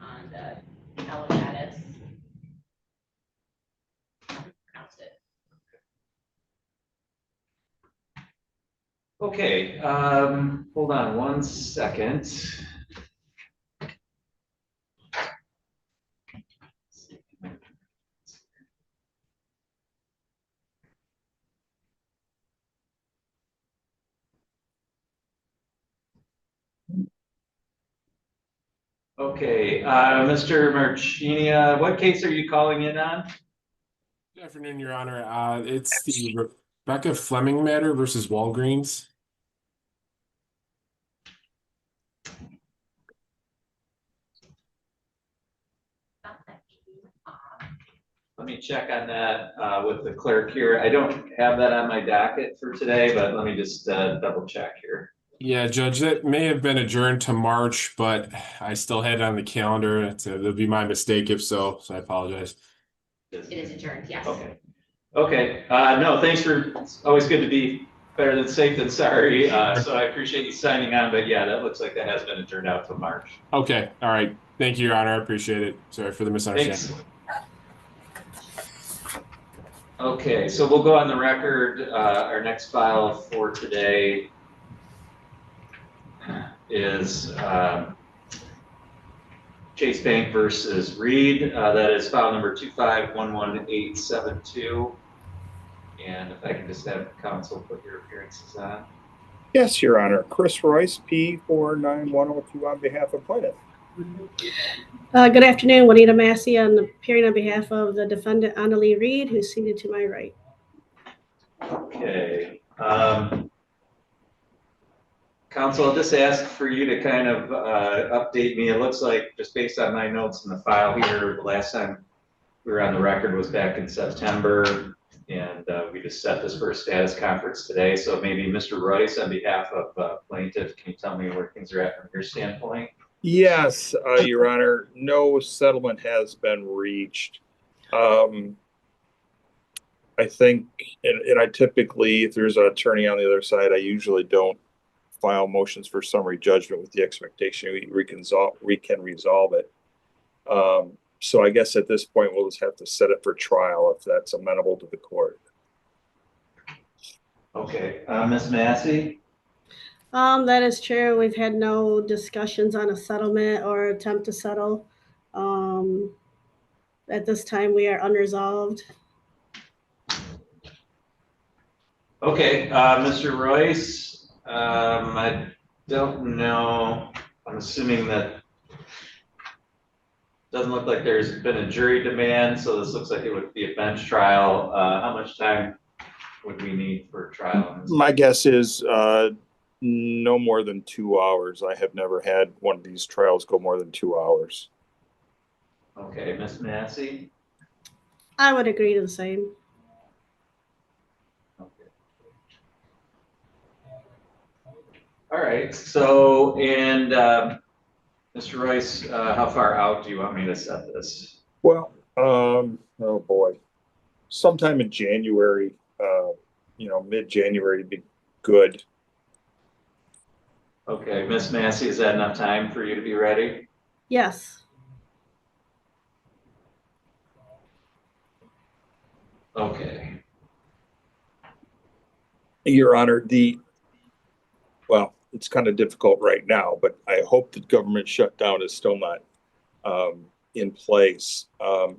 on the Elabatus. Pronounced it. Okay, hold on one second. Okay, Mr. Marchinia, what case are you calling in on? Good afternoon, Your Honor. It's the Rebecca Fleming matter versus Walgreens. Let me check on that with the clerk here. I don't have that on my docket for today, but let me just double check here. Yeah, Judge, that may have been adjourned to March, but I still had it on the calendar. That'll be my mistake if so I apologize. It is adjourned, yes. Okay. Okay. No, thanks for, it's always good to be better than safe than sorry. So I appreciate you signing on, but yeah, that looks like that has been adjourned out to March. Okay. All right. Thank you, Your Honor. I appreciate it. Sorry for the misunderstanding. Thanks. Okay, so we'll go on the record. Our next file for today is Chase Bank versus Reed. That is file number 2511872. And if I can just have the counsel put your appearances on. Yes, Your Honor. Chris Royce, P49102 on behalf of plaintiff. Good afternoon, Juanita Massey, appearing on behalf of the defendant Annalee Reed, who's seated to my right. Okay. Counsel, I'll just ask for you to kind of update me. It looks like, just based on my notes in the file here, the last time we were on the record was back in September, and we just set this for a status conference today. So maybe Mr. Royce, on behalf of plaintiff, can you tell me where things are at from your standpoint? Yes, Your Honor. No settlement has been reached. I think, and I typically, if there's an attorney on the other side, I usually don't file motions for summary judgment with the expectation we can resolve it. So I guess at this point, we'll just have to set it for trial if that's amenable to the court. Okay, Ms. Massey? That is true. We've had no discussions on a settlement or attempt to settle. At this time, we are unresolved. Okay, Mr. Royce, I don't know. I'm assuming that doesn't look like there's been a jury demand, so this looks like it would be a bench trial. How much time would we need for a trial? My guess is no more than 2 hours. I have never had one of these trials go more than 2 hours. Okay, Ms. Massey? I would agree to the same. Okay. All right, so, and Mr. Royce, how far out do you want me to set this? Well, oh boy, sometime in January, mid-January would be good. Okay, Ms. Massey, is that enough time for you to be ready? Yes. Okay. Your Honor, well, it's kind of difficult right now, but I hope the government shutdown is still not in place.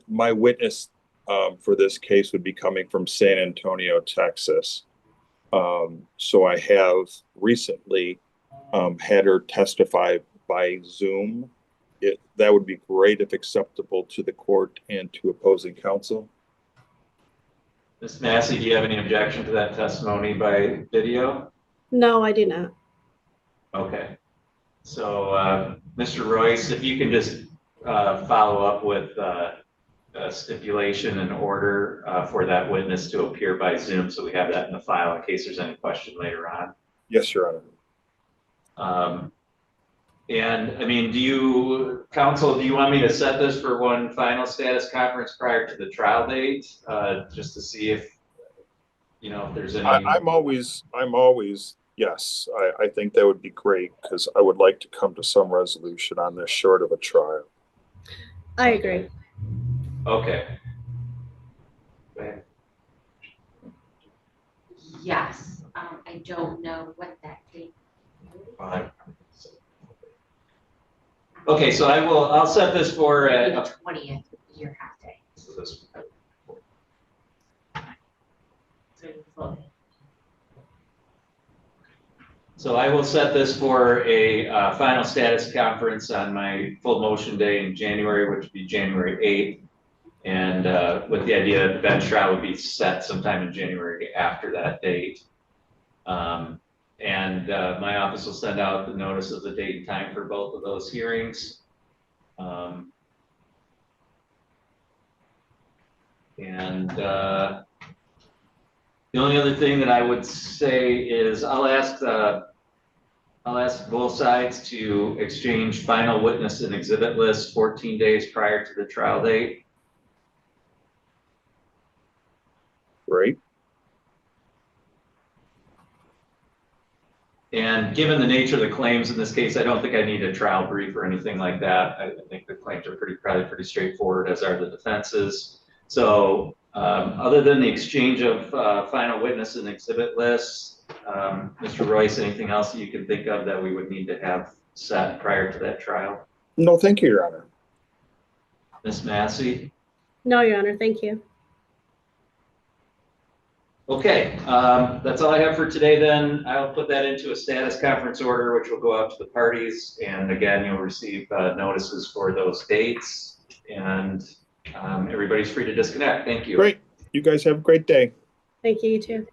My witness for this case would be coming from San Antonio, Texas. So I have recently had her testify by Zoom. That would be great if acceptable to the court and to opposing counsel. Ms. Massey, do you have any objection to that testimony by video? No, I do not. Okay. So, Mr. Royce, if you can just follow up with a stipulation and order for that witness to appear by Zoom, so we have that in the file in case there's any question later on. Yes, Your Honor. And I mean, counsel, do you want me to set this for one final status conference prior to the trial date, just to see if, if there's any? I'm always, yes, I think that would be great because I would like to come to some resolution on this short of a trial. I agree. Okay. Yes, I don't know what that date is. Okay, so I'll set this for, The 20th is your half day. So it's full day. so I will set this for a final status conference on my full motion day in January, which would be January 8th. And with the idea that the bench trial would be set sometime in January after that date. And my office will send out the notice of the date and time for both of those hearings. And the only other thing that I would say is I'll ask both sides to exchange final witness and exhibit lists 14 days prior to the trial date. Right. And given the nature of the claims in this case, I don't think I need a trial brief or anything like that. I think the claims are probably pretty straightforward, as are the defenses. So other than the exchange of final witness and exhibit lists, Mr. Royce, anything else that you can think of that we would need to have set prior to that trial? No, thank you, Your Honor. Ms. Massey? No, Your Honor, thank you. Okay, that's all I have for today then. I'll put that into a status conference order, which will go out to the parties. And again, you'll receive notices for those dates. And everybody's free to disconnect. Thank you. Great. You guys have a great day. Thank you, you too.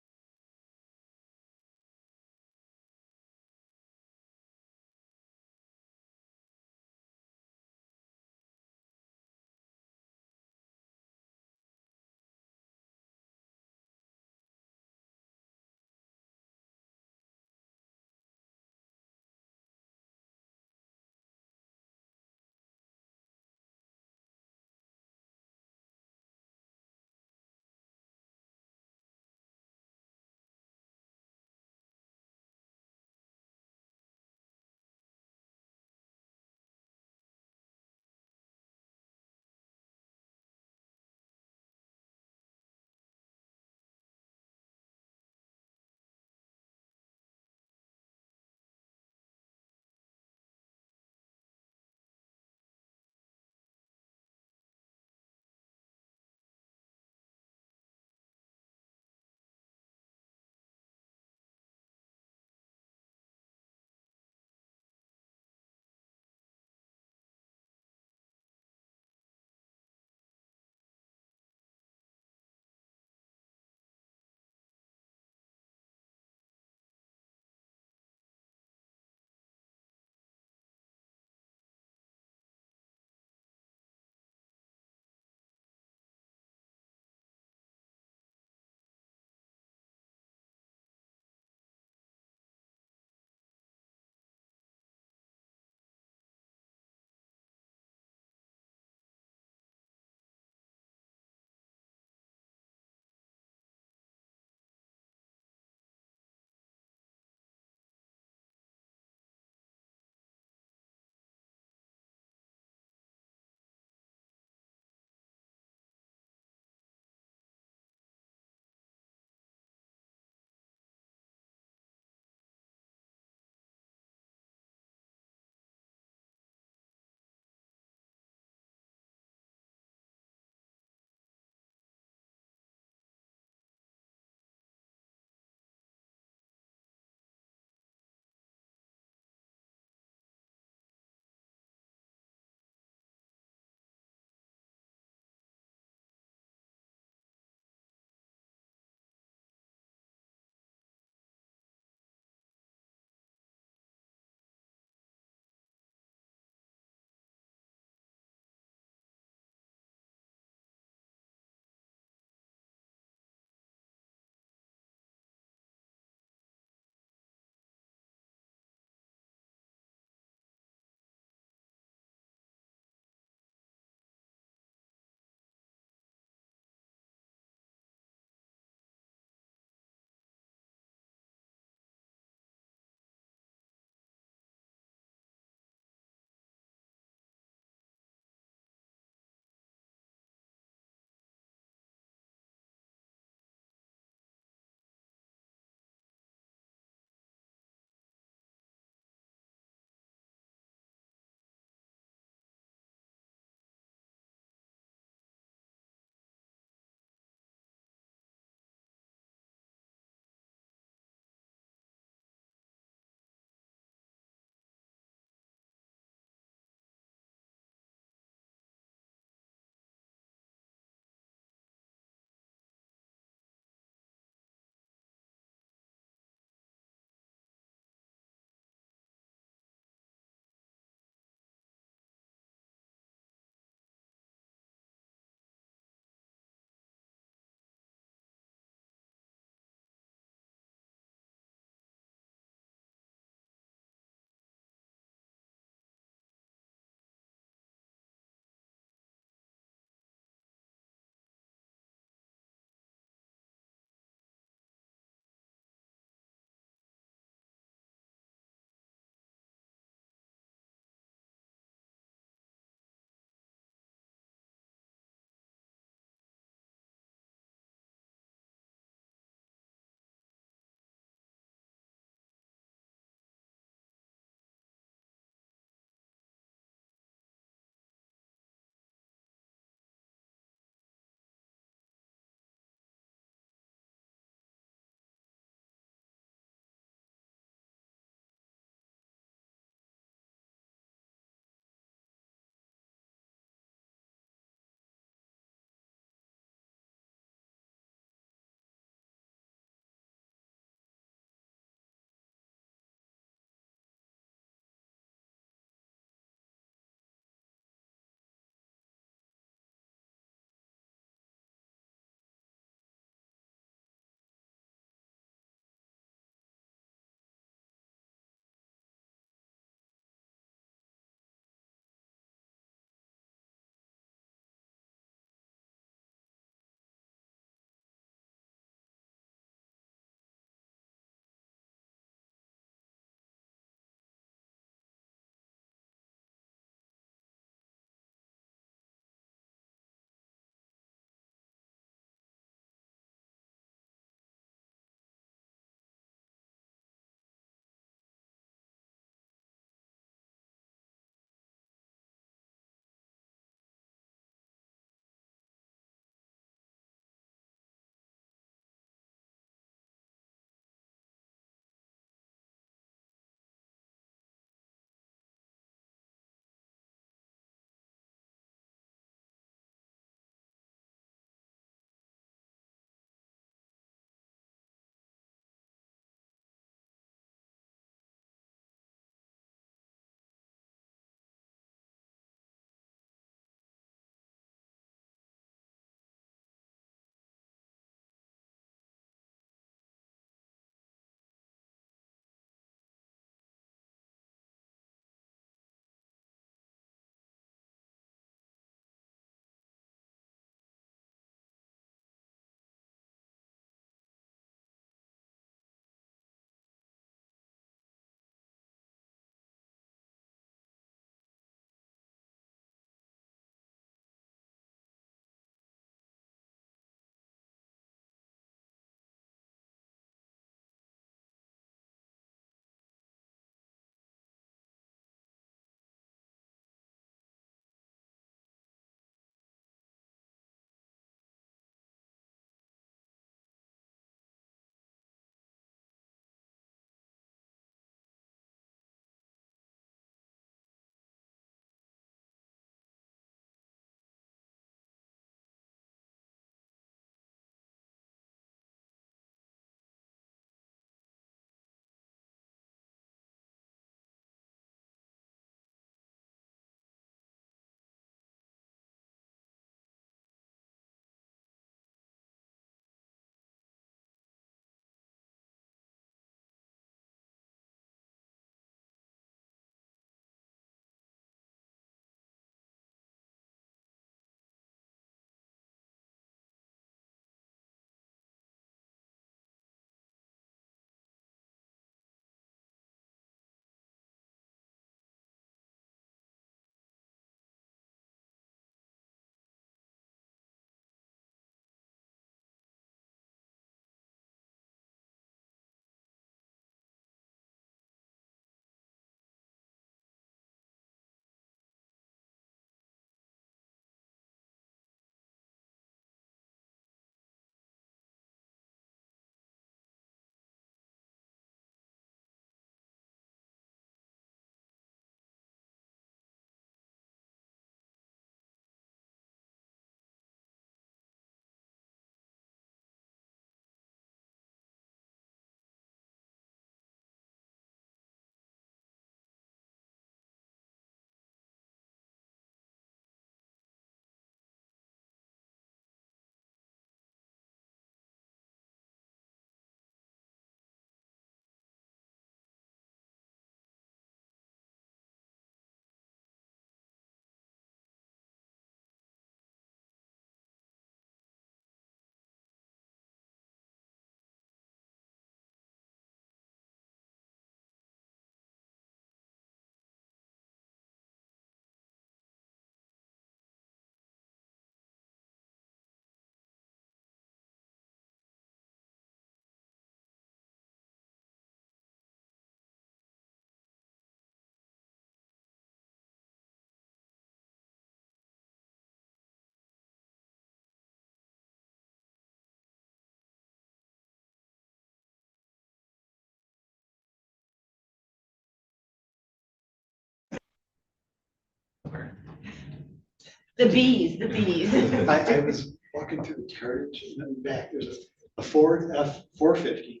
The bees, the bees. I was walking through the carriage and then back, there's a Ford F-450,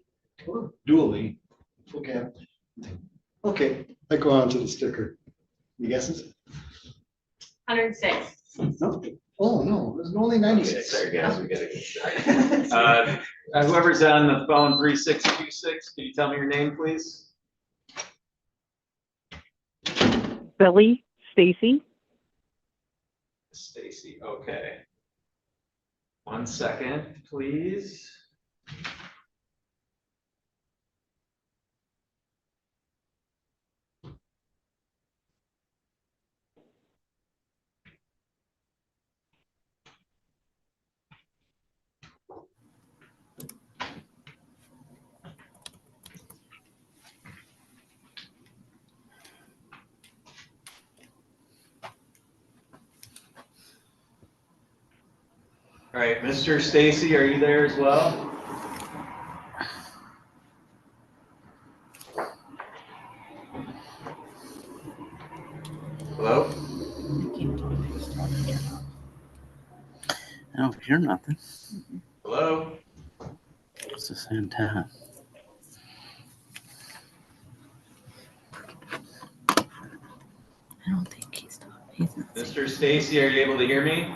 dually, full cab. Okay, I go on to the sticker. You guesses? 106. No, oh, no, it was only Okay, 96. sorry guys, we gotta get started. Whoever's on the phone, 3626, can you tell me your name, please? Billy, Stacy. Stacy, okay. 1 second, please. All right, Mr. Stacy, are you there as well? Hello? I don't hear nothing. Hello? It's the same time. I don't think he's talking. He's not Mr. Stacy, are you able to hear me?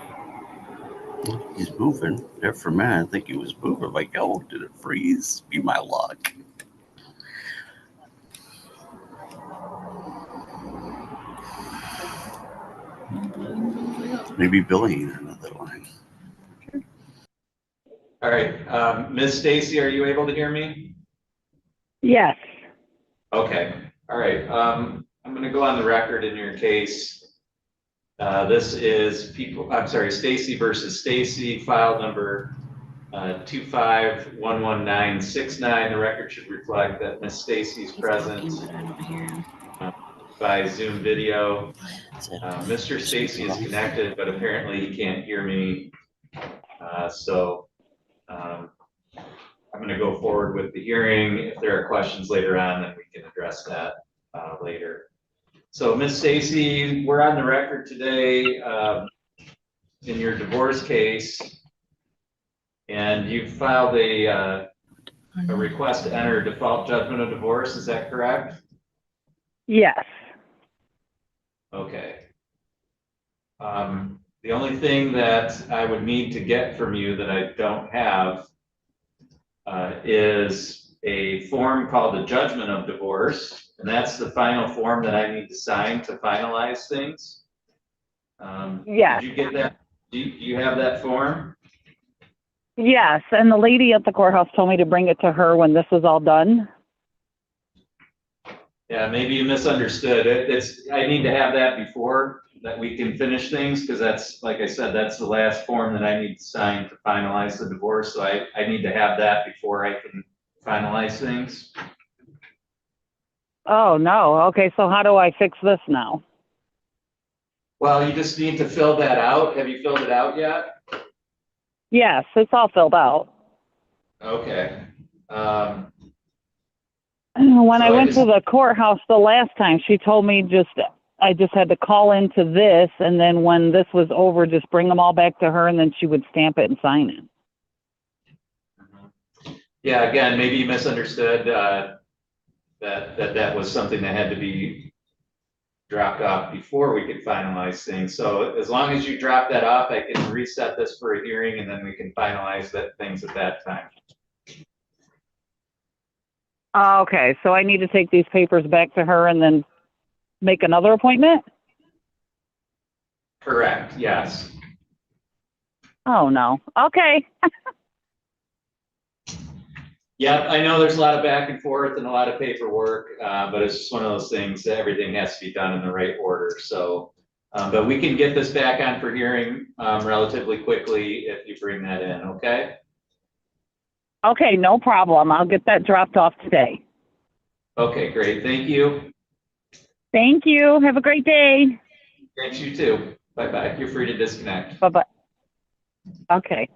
He's moving. There for a minute, I think he was moving. Like, oh, did it freeze? Be my luck. Maybe Billy in another line. All right, Ms. Stacy, are you able to hear me? Yes. Okay, all right, I'm gonna go on the record in your case. This is Stacy versus Stacy, file number 2511969. The record should reflect that Ms. Stacy's present by Zoom video. Mr. Stacy is connected, but apparently he can't hear me. I'm going to go forward with the hearing. If there are questions later on, then we can address that later. So, Ms. Stacy, we're on the record today in your divorce case, and you filed a request to enter a default judgment of divorce. Is that correct? Yes. Okay. The only thing that I would need to get from you that I don't have is a form called the judgment of divorce, and that's the final form that I need to sign to finalize things. Yes. Did you get that? Do you have that form? Yes. And the lady at the courthouse told me to bring it to her when this was all done. Yeah, maybe you misunderstood. I need to have that before that we can finish things, because that's, like I said, that's the last form that I need to sign to finalize the divorce. So I need to have that before I can finalize things. Oh, no. Okay. So how do I fix this now? Well, you just need to fill that out. Have you filled it out yet? Yes. It's all filled out. Okay. When So I went just- to the courthouse the last time, she told me I just had to call into this, and then when this was over, just bring them all back to her, and then she would stamp it and sign it. Yeah, again, maybe you misunderstood that was something that had to be dropped off before we could finalize things. So as long as you drop that off, I can reset this for a hearing, and then we can finalize things at that time. Okay. So I need to take these papers back to her and then make another appointment? Correct, yes. Oh, no. Okay. Yeah, I know there's a lot of back and forth and a lot of paperwork, but it's just one of those things that everything has to be done in the right order. So, but we can get this back on for hearing relatively quickly if you bring that in, okay? Okay, no problem. I'll get that dropped off today. Okay, great, thank you. Thank you. Have a great day. Thanks, you too. Bye-bye, you're free to disconnect. Bye-bye. Okay.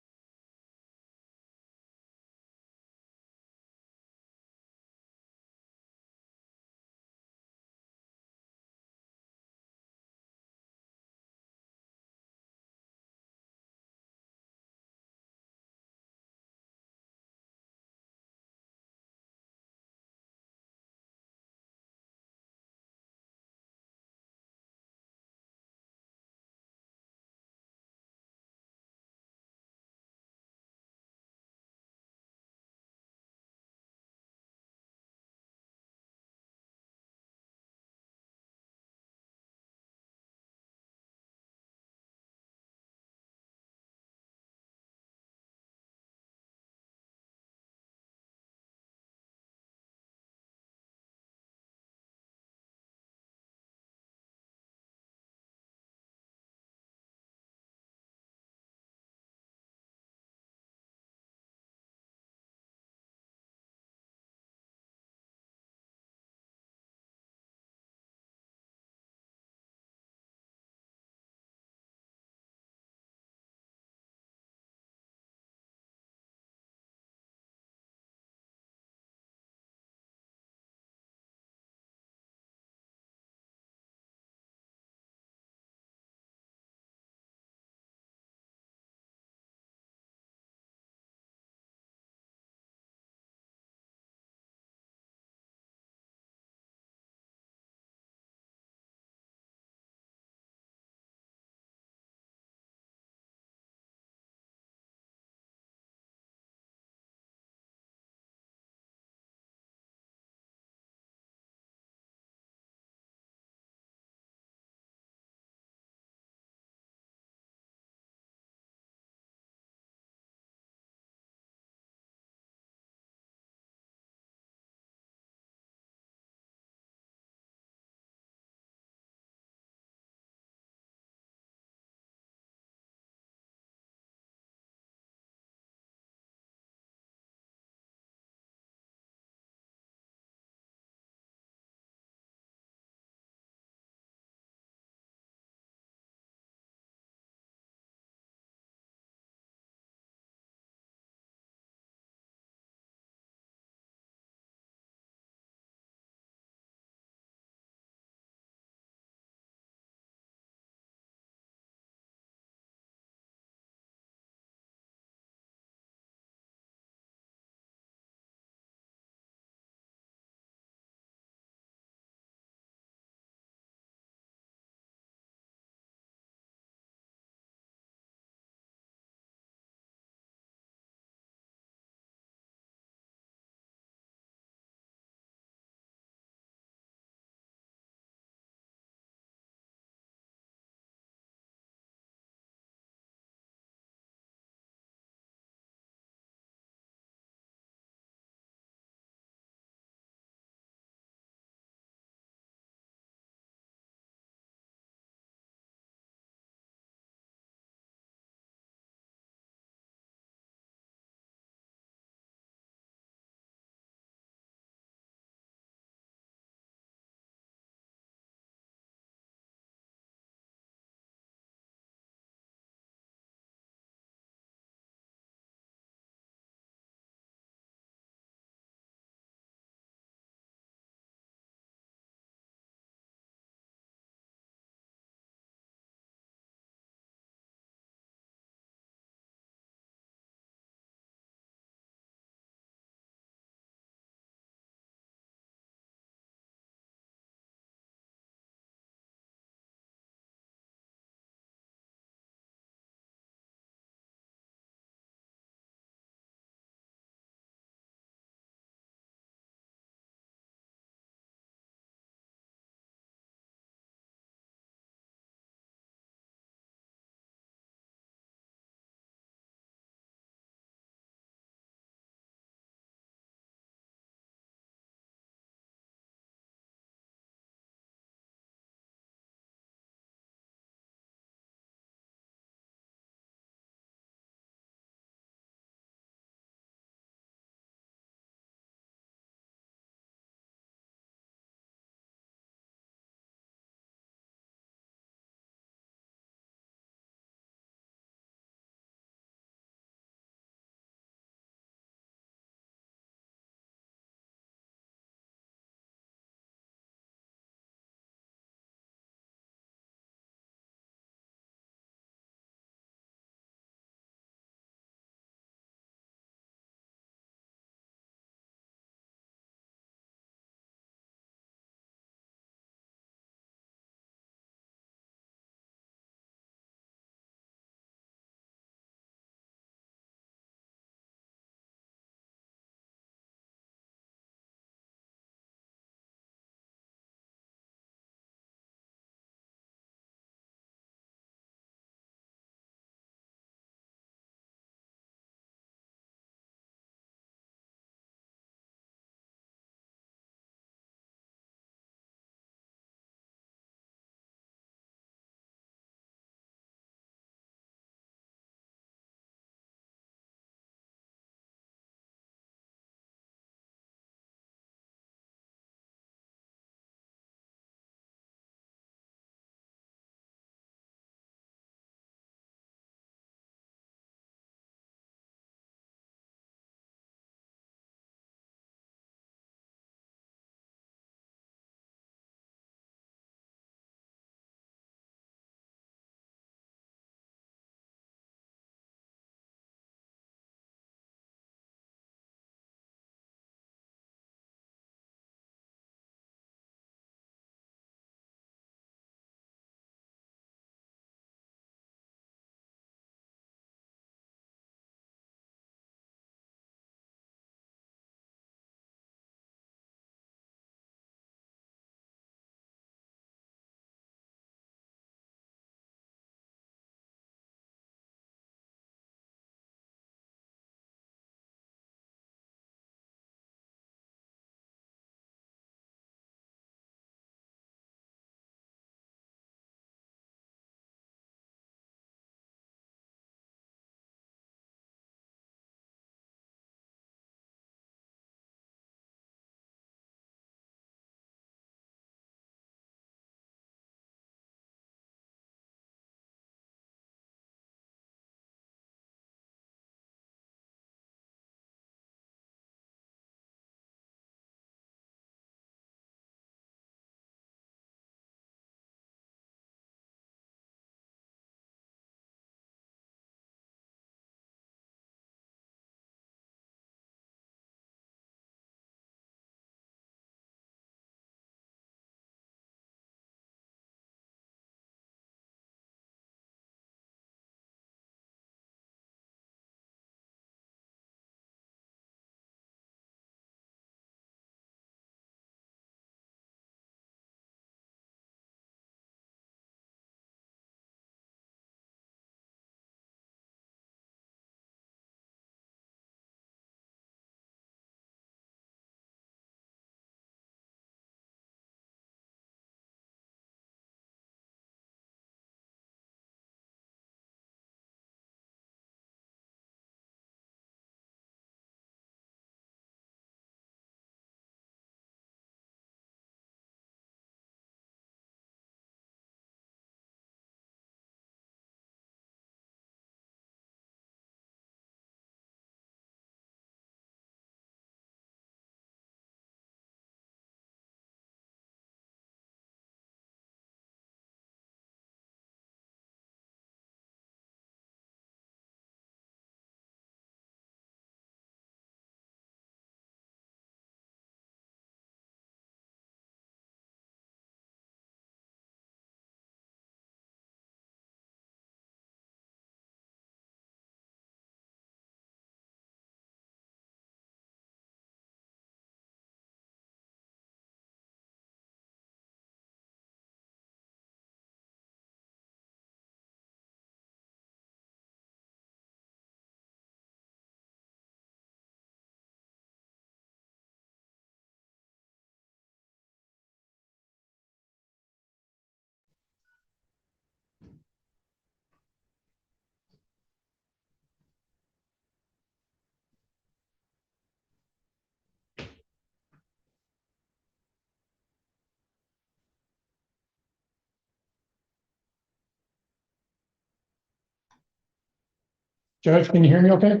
Judge, can you hear me okay?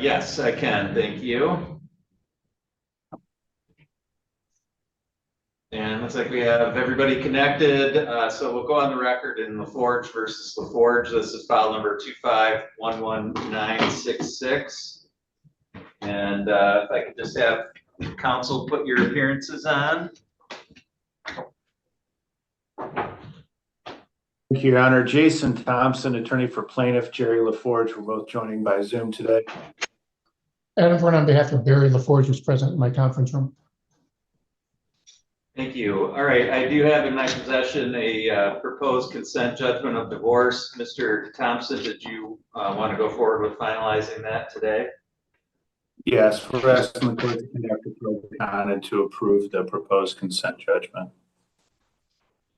Yes, I can. Thank you. And looks like we have everybody connected. So we'll go on the record in LaForge versus LaForge. This is file number 2511966. And if I could just have counsel put your appearances on. Thank you, Your Honor. Jason Thompson, attorney for plaintiff Jerry LaForge. We're both joining by Zoom today. Adam Byrne on behalf of Barry LaForge, who's present in my conference room. Thank you. All right, I do have in my possession a proposed consent judgment of divorce. Mr. Thompson, did you want to go forward with finalizing that today? Yes, we're asking the court to conduct a pro con and to approve the proposed consent judgment.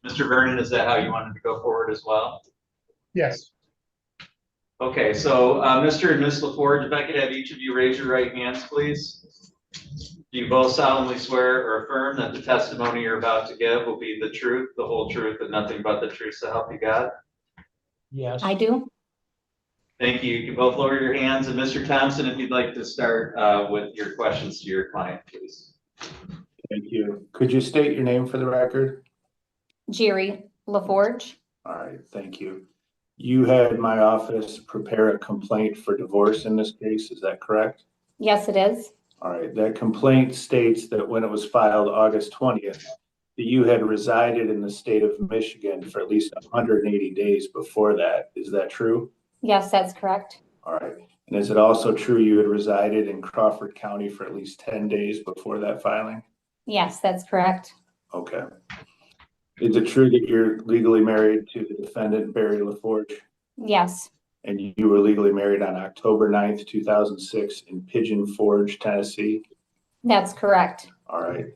Mr. Vernon, is that how you wanted to go forward as well? Yes. Okay, so Mr. and Ms. LaForge, if I could have each of you raise your right hands, please. Do you both solemnly swear or affirm that the testimony you're about to give will be the truth, the whole truth, and nothing but the truth, so help you God? Yes. I do. Thank you. You can both lower your hands. And Mr. Thompson, if you'd like to start with your questions to your client, please. Thank you. Could you state your name for the record? Jerry LaForge. All right, thank you. You had my office prepare a complaint for divorce in this case, is that correct? Yes, it is. All right, that complaint states that when it was filed August 20th, that you had resided in the state of Michigan for at least 180 days before that. Is that true? Yes, that's correct. All right. And is it also true you had resided in Crawford County for at least 10 days before that filing? Yes, that's correct. Okay. Is it true that you're legally married to the defendant, Barry LaForge? Yes. And you were legally married on October 9th, 2006 in Pigeon Forge, Tennessee? That's correct. All right.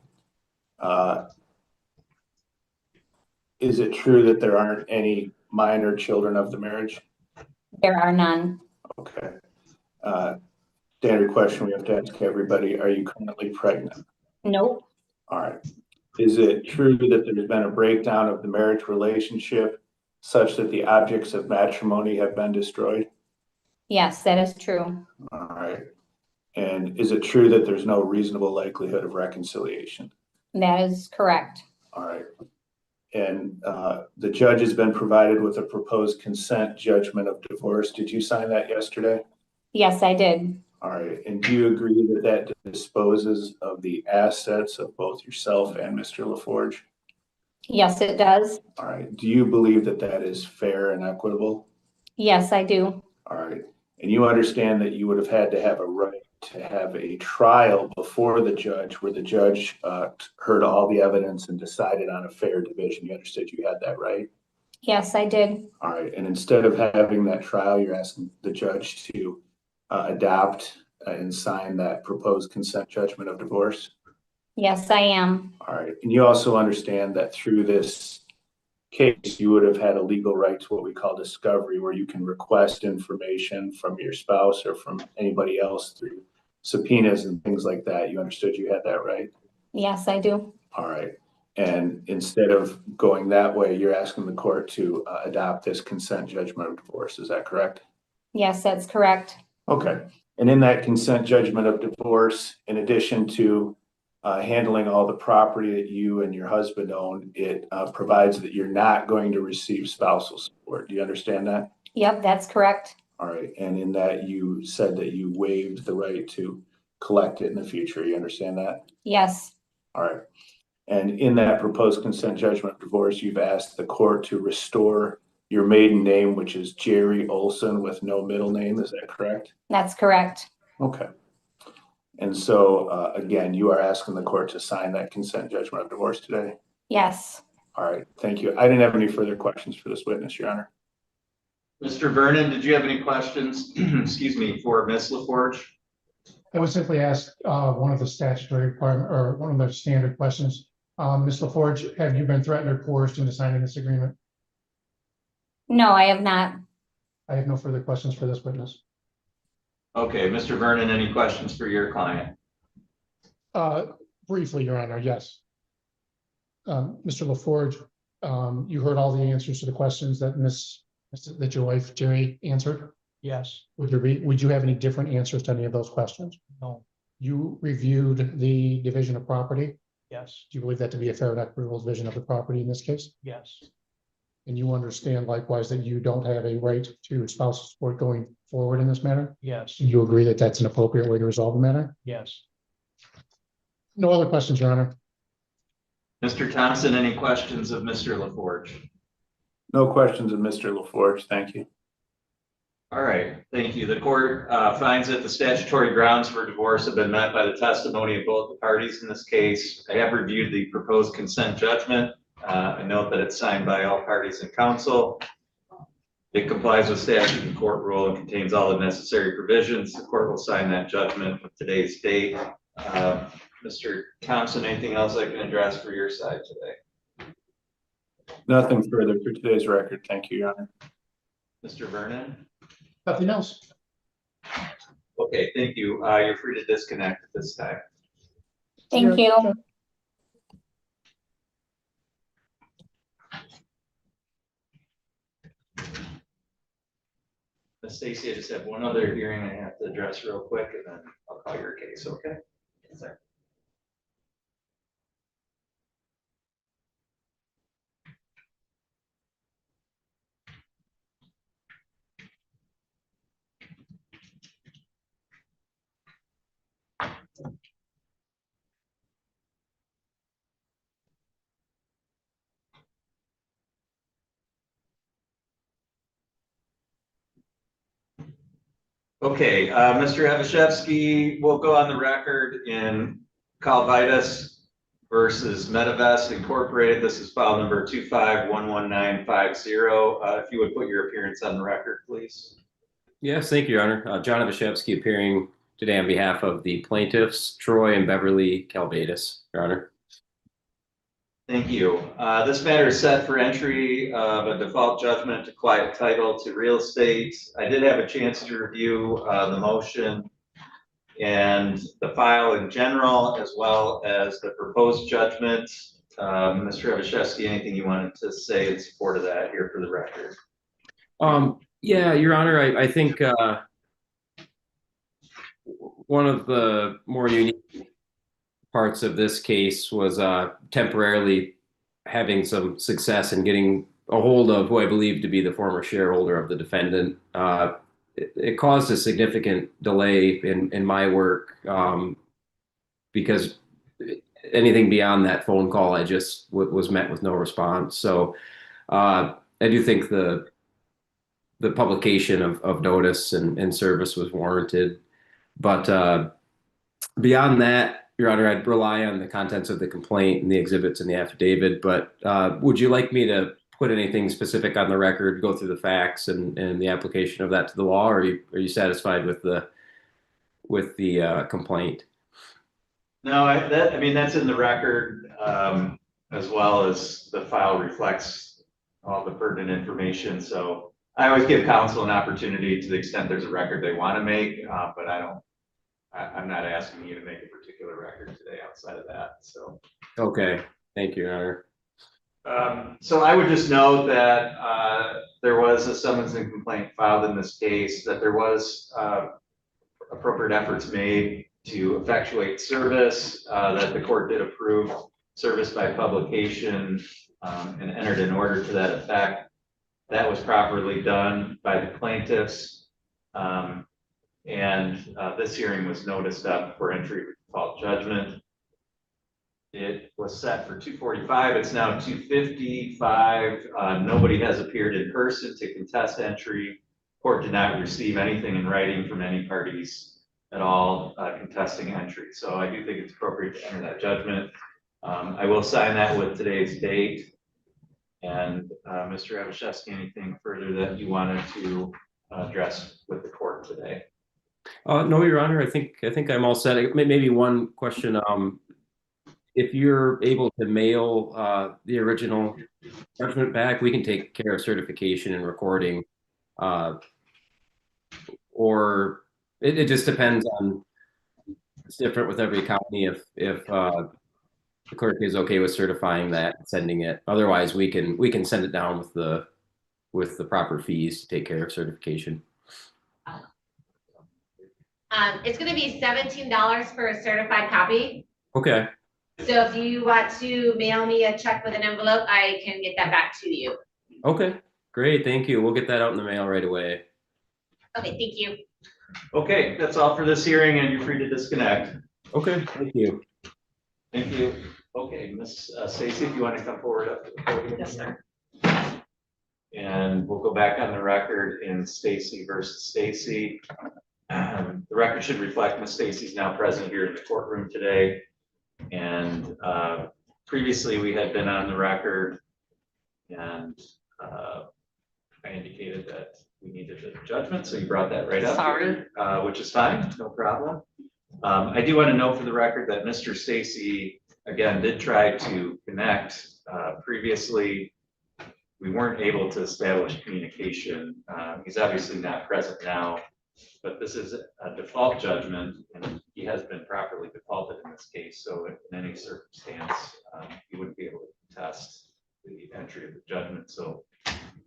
Is it true that there aren't any minor children of the marriage? There are none. Okay. Standard question we have to ask everybody. Are you currently pregnant? Nope. All right. Is it true that there's been a breakdown of the marriage relationship such that the objects of matrimony have been destroyed? Yes, that is true. All right. And is it true that there's no reasonable likelihood of reconciliation? That is correct. All right. And the judge has been provided with a proposed consent judgment of divorce. Did you sign that yesterday? Yes, I did. All right. And do you agree that that disposes of the assets of both yourself and Mr. LaForge? Yes, it does. All right. Do you believe that that is fair and equitable? Yes, I do. All right. And you understand that you would have had to have a right to have a trial before the judge where the judge heard all the evidence and decided on a fair division. You understood you had that right? Yes, I did. All right. And instead of having that trial, you're asking the judge to adopt and sign that proposed consent judgment of divorce? Yes, I am. All right. And you also understand that through this case, you would have had a legal right to what we call discovery, where you can request information from your spouse or from anybody else through subpoenas and things like that. You understood you had that right? Yes, I do. All right. And instead of going that way, you're asking the court to adopt this consent judgment of divorce. Is that correct? Yes, that's correct. Okay. And in that consent judgment of divorce, in addition to handling all the property that you and your husband own, it provides that you're not going to receive spousal support. Do you understand that? Yep, that's correct. All right. And in that, you said that you waived the right to collect it in the future. You understand that? Yes. All right. And in that proposed consent judgment of divorce, you've asked the court to restore your maiden name, which is Jerry Olson with no middle name. Is that correct? That's correct. Okay. And so, again, you are asking the court to sign that consent judgment of divorce today? Yes. All right. Thank you. I didn't have any further questions for this witness, Your Honor. Mr. Vernon, did you have any questions, excuse me, for Ms. LaForge? I would simply ask one of the statutory requirement or one of the standard questions. Ms. LaForge, have you been threatened or coerced into signing this agreement? No, I have not. I have no further questions for this witness. Okay, Mr. Vernon, any questions for your client? Briefly, Your Honor, yes. Mr. LaForge, you heard all the answers to the questions that Ms. that your wife Jerry answered? Yes. Would you have any different answers to any of those questions? No. You reviewed the division of property. Yes. Do you believe that to be a fair and equitable division of the property in this case? Yes. And you understand likewise that you don't have a right to spousal support going forward in this matter? Yes. You agree that that's an appropriate way to resolve the matter? Yes. No other questions, Your Honor. Mr. Thompson, any questions of Mr. LaForge? No questions of Mr. LaForge. Thank you. All right, thank you. The court finds that the statutory grounds for divorce have been met by the testimony of both the parties in this case. I have reviewed the proposed consent judgment. I note that it's signed by all parties and counsel. It complies with statute and court rule and contains all the necessary provisions. The court will sign that judgment with today's date. Mr. Thompson, anything else I can address for your side today? Nothing further for today's record. Thank you, Your Honor. Mr. Vernon? Nothing else. Okay, thank you. You're free to disconnect at this time. Thank you. Ms. Stacy, I just have one other hearing I have to address real quick, and then I'll call your case, okay? Yes, sir. Okay, Mr. Evashevsky will go on the record in Calvitis versus Medivest Incorporated. This is file number 2511950. If you would put your appearance on the record, please. Yes, thank you, Your Honor. John Evashevsky appearing today on behalf of the plaintiffs, Troy and Beverly Calvitis, Your Honor. Thank you. This matter is set for entry of a default judgment to quiet title to real estate. I did have a chance to review the motion and the file in general, as well as the proposed judgment. Mr. Evashevsky, anything you wanted to say in support of that here for the record? Yeah, Your Honor, I think one of the more unique parts of this case was temporarily having some success in getting a hold of who I believe to be the former shareholder of the defendant. It caused a significant delay in my work because anything beyond that phone call, I just was met with no response. So I do think the publication of notice and service was warranted. But beyond that, Your Honor, I'd rely on the contents of the complaint and the exhibits in the affidavit. But would you like me to put anything specific on the record, go through the facts and the application of that to the law, or are you satisfied with the complaint? No, I mean, that's in the record, as well as the file reflects all the pertinent information. So I always give counsel an opportunity to the extent there's a record they want to make, but I'm not asking you to make a particular record today outside of that, so. Okay, thank you, Your Honor. So I would just note that there was a summons and complaint filed in this case, that there was appropriate efforts made to effectuate service, that the court did approve service by publication and entered an order to that effect. That was properly done by the plaintiffs. This hearing was noticed up for entry of default judgment. It was set for 2:45. It's now 2:55. Nobody has appeared in person to contest entry. Court did not receive anything in writing from any parties at all contesting entry. So I do think it's appropriate to enter that judgment. I will sign that with today's date. And Mr. Evashevsky, anything further that you wanted to address with the court today? No, Your Honor. I think I'm all set. Maybe one question. If you're able to mail the original judgment back, we can take care of certification and recording. Or it just depends on. It's different with every county. If the clerk is okay with certifying that and sending it, otherwise we can send it down with the with the proper fees to take care of certification. It's gonna be $17 for a certified copy. Okay. So if you want to mail me a check with an envelope, I can get that back to you. Okay. Great. Thank you. We'll get that out in the mail right away. Okay, thank you. Okay, that's all for this hearing, and you're free to disconnect. Okay. Thank you. Thank you. Okay, Miss Stacy, if you want to come forward up to the podium. Yes, sir. And we'll go back on the record in Stacy versus Stacy. The record should reflect Miss Stacy's now present here in the courtroom today. And previously we had been on the record and I indicated that we needed a judgment, so you brought that right up. Sorry. Here, which is fine, no problem. I do want to note for the record that Mr. Stacy, again, did try to connect. Previously, we weren't able to establish communication. He's obviously not present now, but this is a default judgment and he has been properly defaulted in this case. So in any circumstance, he wouldn't be able to contest the entry of the judgment. So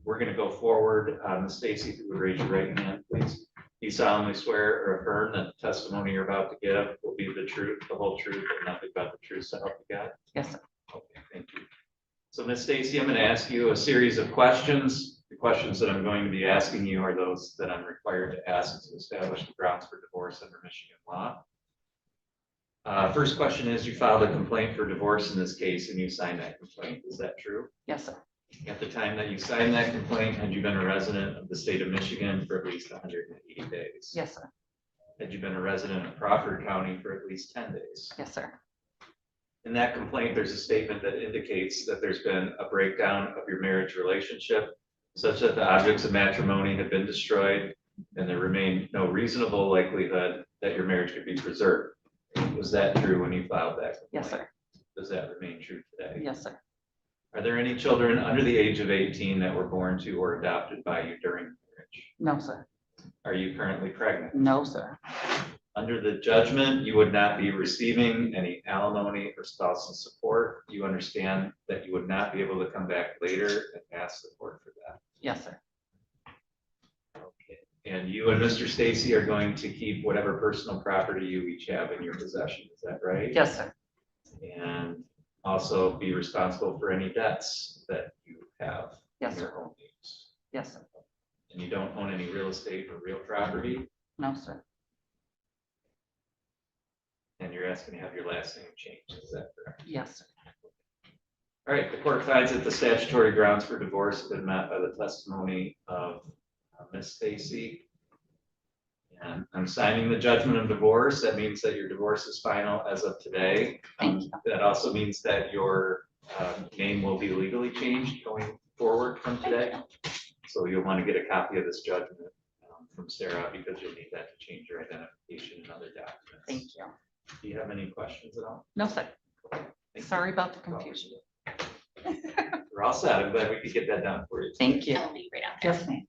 we're going to go forward. Ms. Stacy, if you would raise your right hand, please. Do you solemnly swear or affirm that the testimony you're about to give will be the truth, the whole truth, and nothing but the truth, so help you God? Yes, sir. Okay, thank you. So Ms. Stacy, I'm going to ask you a series of questions. The questions that I'm going to be asking you are those that I'm required to ask to establish the grounds for divorce under Michigan law. First question is, you filed a complaint for divorce in this case and you signed that complaint. Is that true? Yes, sir. At the time that you signed that complaint, had you been a resident of the state of Michigan for at least 180 days? Yes, sir. Had you been a resident of Crawford County for at least 10 days? Yes, sir. In that complaint, there's a statement that indicates that there's been a breakdown of your marriage relationship such that the objects of matrimony have been destroyed and there remained no reasonable likelihood that your marriage could be preserved. Was that true when you filed that complaint? Yes, sir. Does that remain true today? Yes, sir. Are there any children under the age of 18 that were born to or adopted by you during marriage? No, sir. Are you currently pregnant? No, sir. Under the judgment, you would not be receiving any alimony or spousal support. You understand that you would not be able to come back later and ask the court for that. Yes, sir. Okay. And you and Mr. Stacy are going to keep whatever personal property you each have in your possession. Is that right? Yes, sir. And also be responsible for any debts that you have Yes, in your sir. own names. Yes, sir. And you don't own any real estate or real property. No, sir. And you're asking to have your last name changed. Is that correct? Yes, sir. All right, the court finds that the statutory grounds for divorce have been met by the testimony of Ms. Stacy. And I'm signing the judgment of divorce. That means that your divorce is final as of today. Thank you. That also means that your name will be legally changed going forward from today. So you'll want to get a copy of this judgment from Sarah because you'll need that to change your identification and other documents. Thank you. Do you have any questions at all? No, sir. Thank you. Sorry about the confusion. We're all set. I'm glad we could get that done for you. Thank you. That'll be right out there. Yes, ma'am.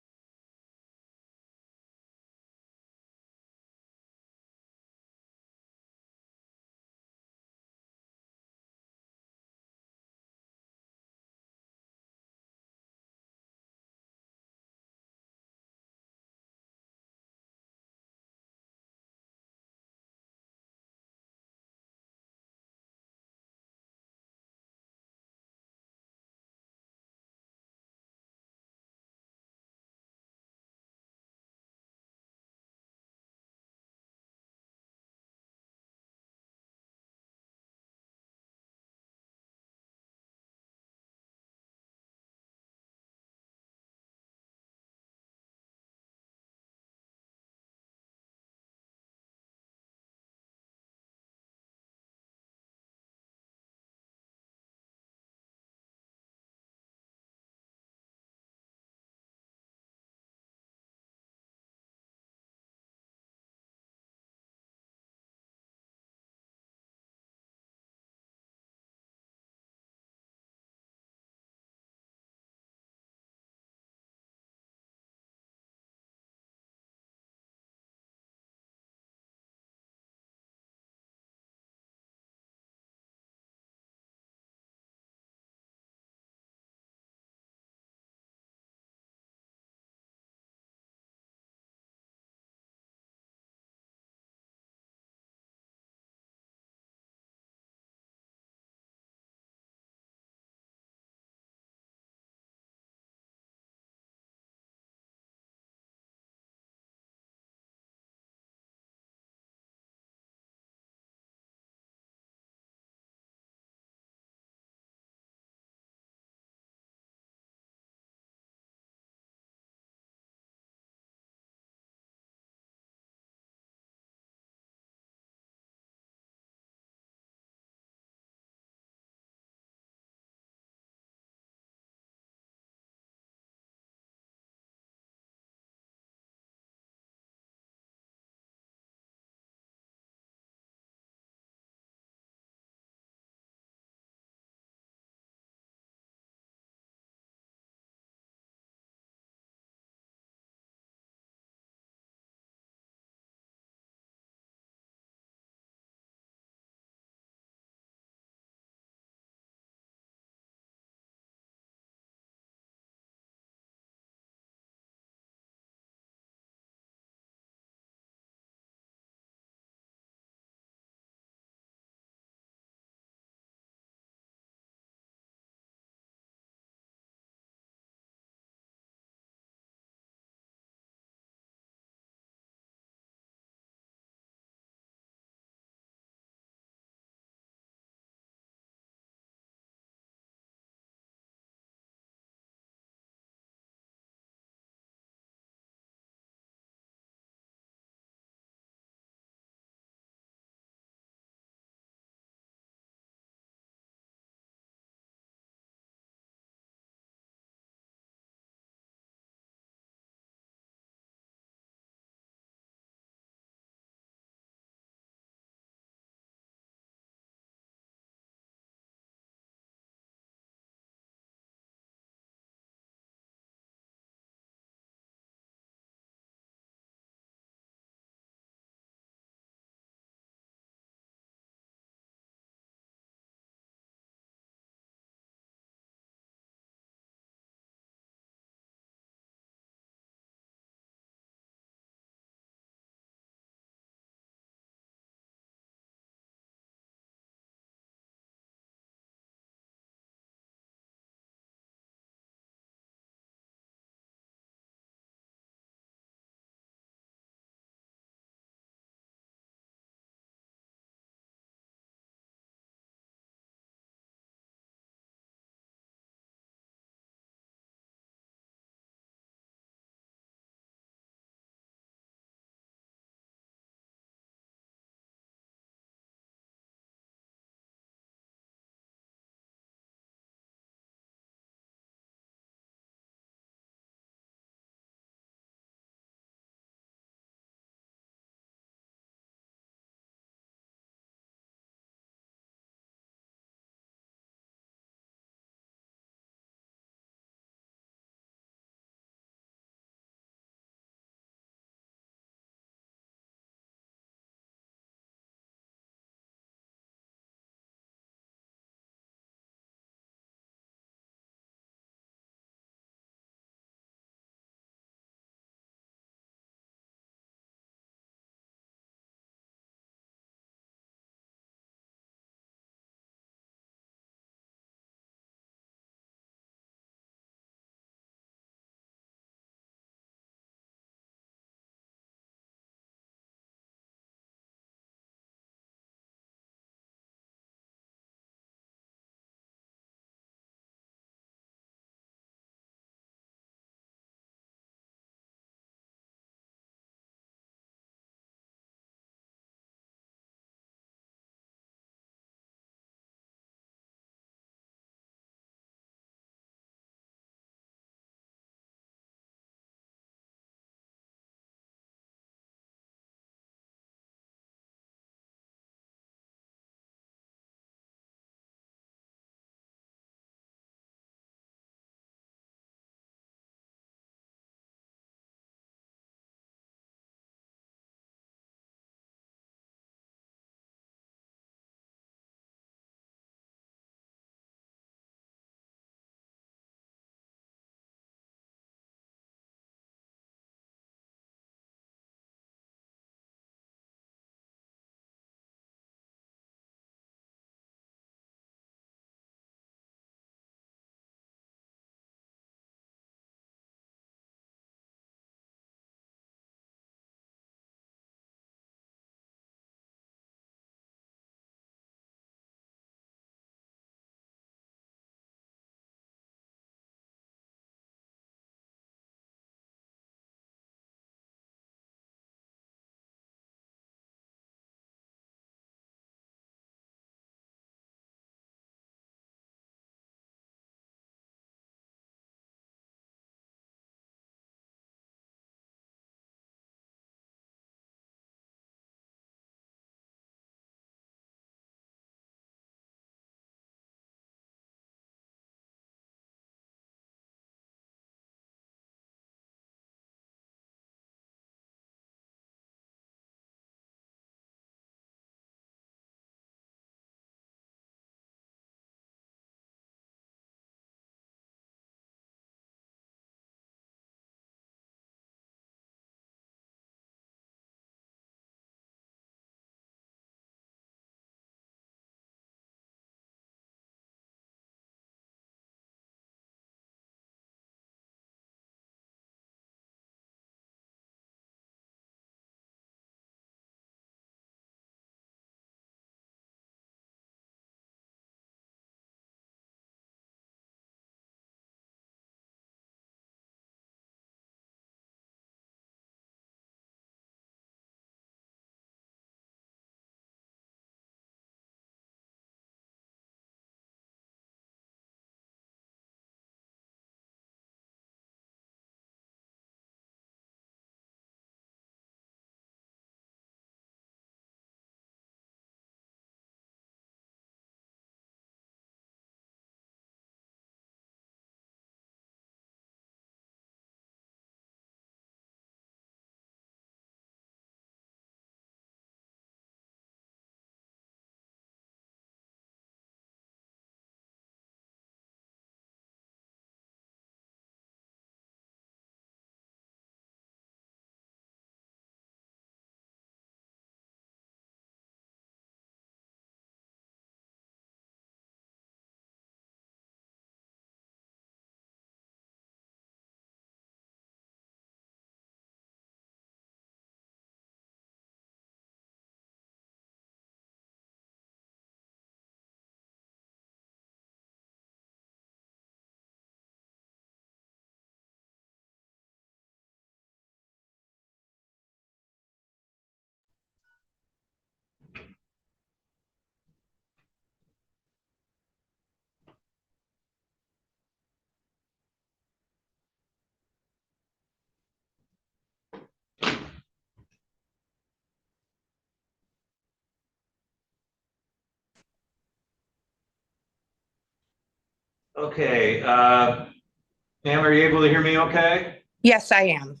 Okay, ma'am, are you able to hear me okay? Yes, I am.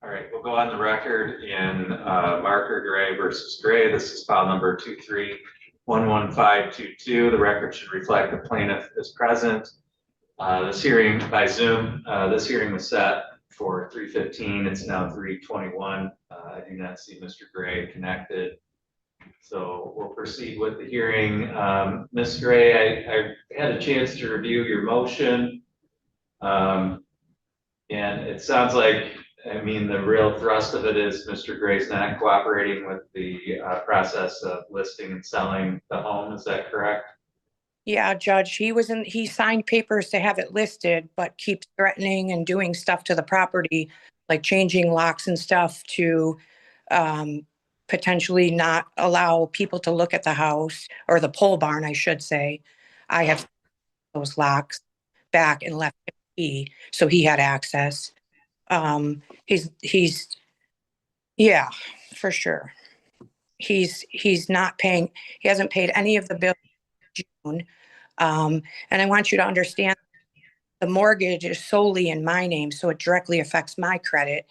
All right, we'll go on the record in Marker Gray versus Gray. This is file number 2311522. The record should reflect the plaintiff is present. This hearing by Zoom, this hearing was set for 3:15. It's now 3:21. I do not see Mr. Gray connected. So we'll proceed with the hearing. Ms. Gray, I had a chance to review your motion. And it sounds like, I mean, the real thrust of it is Mr. Gray's not cooperating with the process of listing and selling the home. Is that correct? Yeah, Judge, he signed papers to have it listed, but keeps threatening and doing stuff to the property, like changing locks and stuff to potentially not allow people to look at the house or the pole barn, I should say. I have those locks back and left him a key, so he had access. He's yeah, for sure. He's not paying. He hasn't paid any of the bills in June. And I want you to understand the mortgage is solely in my name, so it directly affects my credit.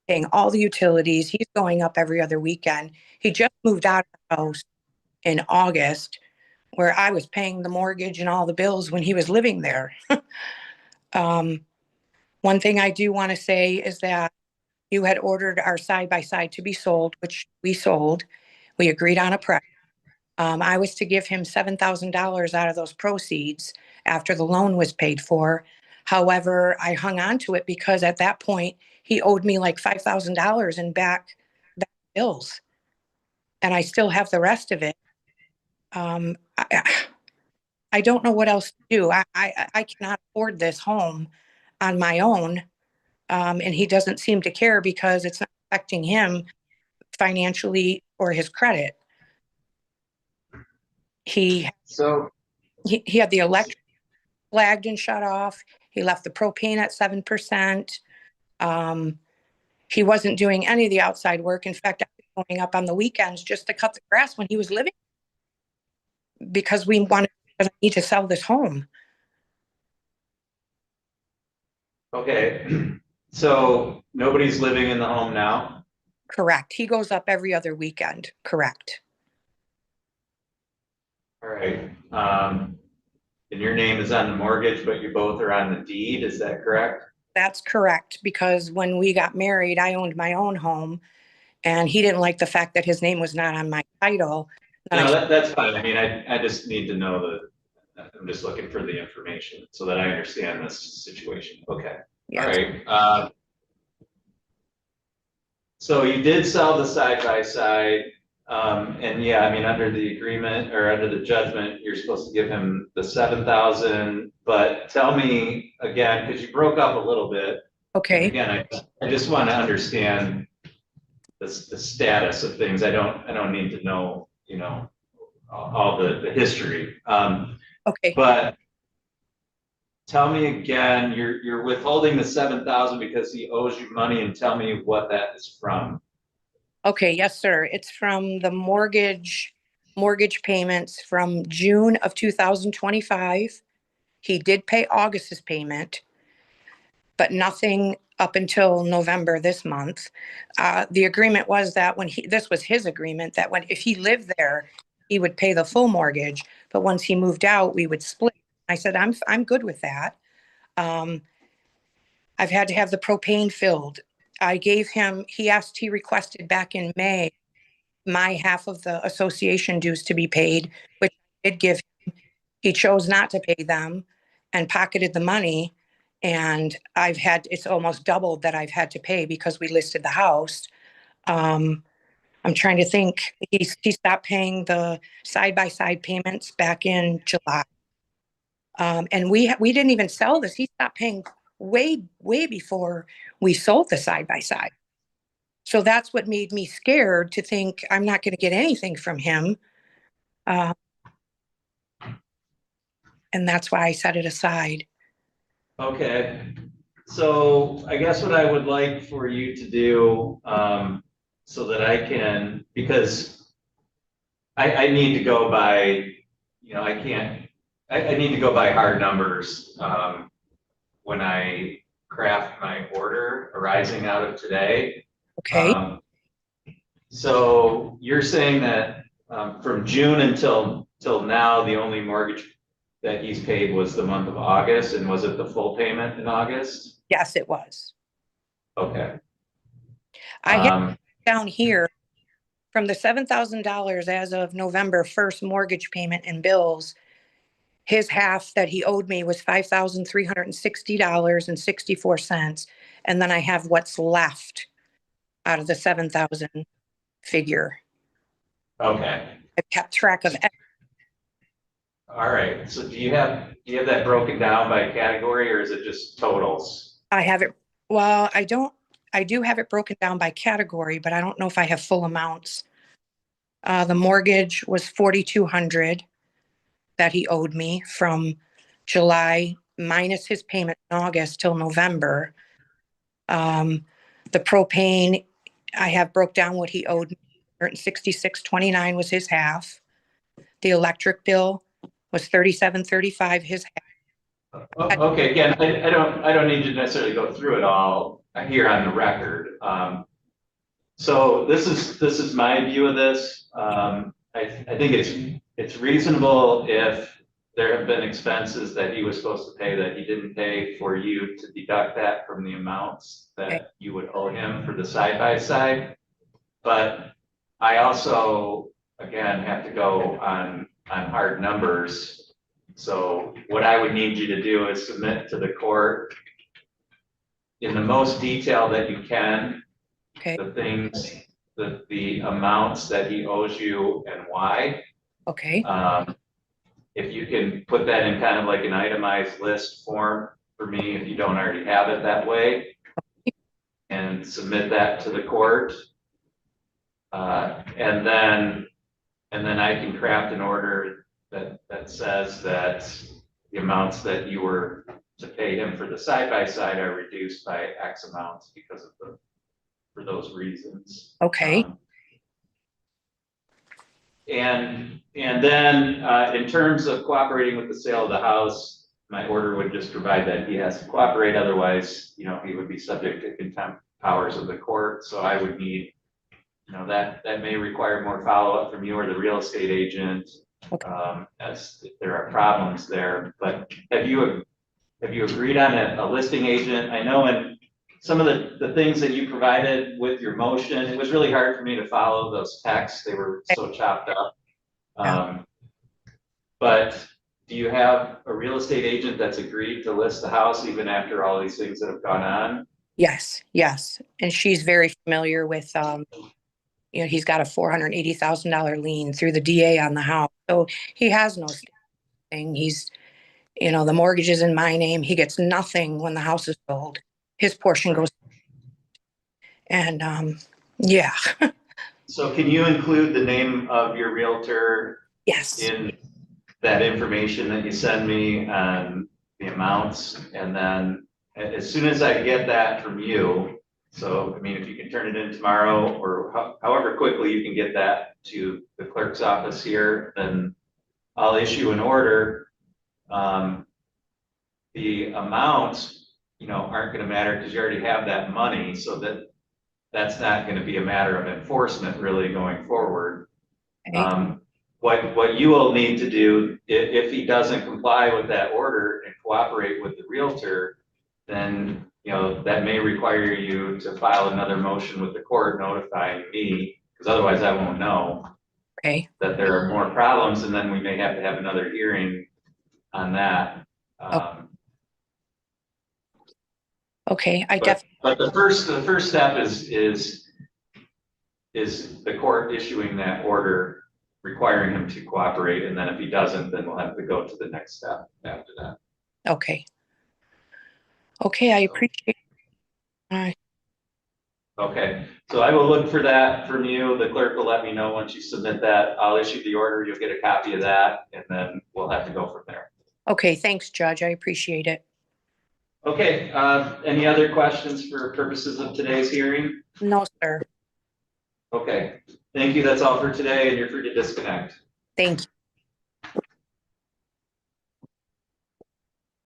Paying all the utilities. He's going up every other weekend. He just moved out of the house in August, where I was paying the mortgage and all the bills when he was living there. One thing I do want to say is that you had ordered our side-by-side to be sold, which we sold. We agreed on a price. I was to give him $7,000 out of those proceeds after the loan was paid for. However, I hung on to it because at that point, he owed me like $5,000 in back bills. And I still have the rest of it. I don't know what else to do. I cannot afford this home on my own. And he doesn't seem to care because it's not affecting him financially or his credit. He had the electric flagged and shut off. He left the propane at 7%. He wasn't doing any of the outside work. In fact, I was going up on the weekends just to cut the grass when he was living, because we need to sell this home. Okay, so nobody's living in the home now? Correct. He goes up every other weekend. Correct. All right. And your name is on the mortgage, but you both are on the deed. Is that correct? That's correct, because when we got married, I owned my own home, and he didn't like the fact that his name was not on my title. No, that's fine. I mean, I just need to know I'm just looking for the information so that I understand this situation. Okay. Yes. All right. So you did sell the side-by-side. And yeah, I mean, under the agreement or under the judgment, you're supposed to give him the 7,000, but tell me again, because you broke up a little bit. Okay. And again, I just want to understand the status of things. I don't need to know, all the history. Okay. But tell me again, you're withholding the 7,000 because he owes you money, and tell me what that is from. Okay, yes, sir. It's from the mortgage payments from June of 2025. He did pay August's payment, but nothing up until November this month. The agreement was that this was his agreement, that if he lived there, he would pay the full mortgage, but once he moved out, we would split. I said, I'm good with that. I've had to have the propane filled. He requested back in May, my half of the association dues to be paid, which I did give him. He chose not to pay them and pocketed the money. And it's almost doubled that I've had to pay because we listed the house. I'm trying to think. He stopped paying the side-by-side payments back in July. And we didn't even sell this. He stopped paying way before we sold the side-by-side. So that's what made me scared to think I'm not going to get anything from him. And that's why I set it aside. Okay. So I guess what I would like for you to do, so that I can, because I need to go by, I need to go by hard numbers, when I craft my order arising out of today. Okay. So you're saying that, from June till now, the only mortgage that he's paid was the month of August, and was it the full payment in August? Yes, it was. Okay. I have down here from the $7,000 as of November 1st mortgage payment and bills, his half that he owed me was $5,360.64. And then I have what's left out of the 7,000 figure. Okay. I've kept track of. All right. So do you have that broken down by category, or is it just totals? I have it. Well, I do have it broken down by category, but I don't know if I have full amounts. The mortgage was $4,200 that he owed me from July minus his payment in August till November. The propane, I have broke down what he owed me. $166.29 was his half. The electric bill was $37.35 his half. Okay, again, I don't need to necessarily go through it all here on the record. So this is my view of this. I think it's reasonable if there have been expenses that he was supposed to pay that he didn't pay, for you to deduct that from the amounts that you would owe him for the side-by-side. But I also, again, have to go on hard numbers. So what I would need you to do is submit to the court in the most detail that you can, the things, the amounts that he owes you and why. Okay. If you can put that in kind of like an itemized list form for me, if you don't already have it that way, and submit that to the court. And then I can craft an order that says that the amounts that you were to pay him for the side-by-side are reduced by X amounts because of for those reasons. Okay. And then in terms of cooperating with the sale of the house, my order would just provide that he has to cooperate. Otherwise, he would be subject to contempt powers of the court. So I would need, that may require more follow-up from you or the real estate agent, as if there are problems there. But have you agreed on a listing agent? I know in some of the things that you provided with your motion, it was really hard for me to follow those texts. They were so chopped up. But do you have a real estate agent that's agreed to list the house even after all these things that have gone on? Yes. And she's very familiar with, he's got a $480,000 lien through the DA on the house. So he has no thing. He's, the mortgage is in my name. He gets nothing when the house is sold. His portion goes. And, yeah. So can you include the name of your realtor? Yes. In that information that you send me on the amounts? And then as soon as I get that from you, so, if you can turn it in tomorrow or however quickly you can get that to the clerk's office here, then I'll issue an order. The amounts, aren't going to matter because you already have that money, so that's not going to be a matter of enforcement really going forward. What you will need to do, if he doesn't comply with that order and cooperate with the realtor, then that may require you to file another motion with the court notifying me, because otherwise I won't know that there are more problems, and then we may have to have another hearing on that. Okay, But the first step is the court issuing that order requiring him to cooperate, and then if he doesn't, then we'll have to go to the next step after that. Okay, I appreciate it. All right. Okay, so I will look for that from you. The clerk will let me know once you submit that. I'll issue the order. You'll get a copy of that, and then we'll have to go from there. Okay, thanks, Judge. I appreciate it. Okay, any other questions for purposes of today's hearing? No, sir. Okay, thank you. That's all for today, and you're free to disconnect. Thank you.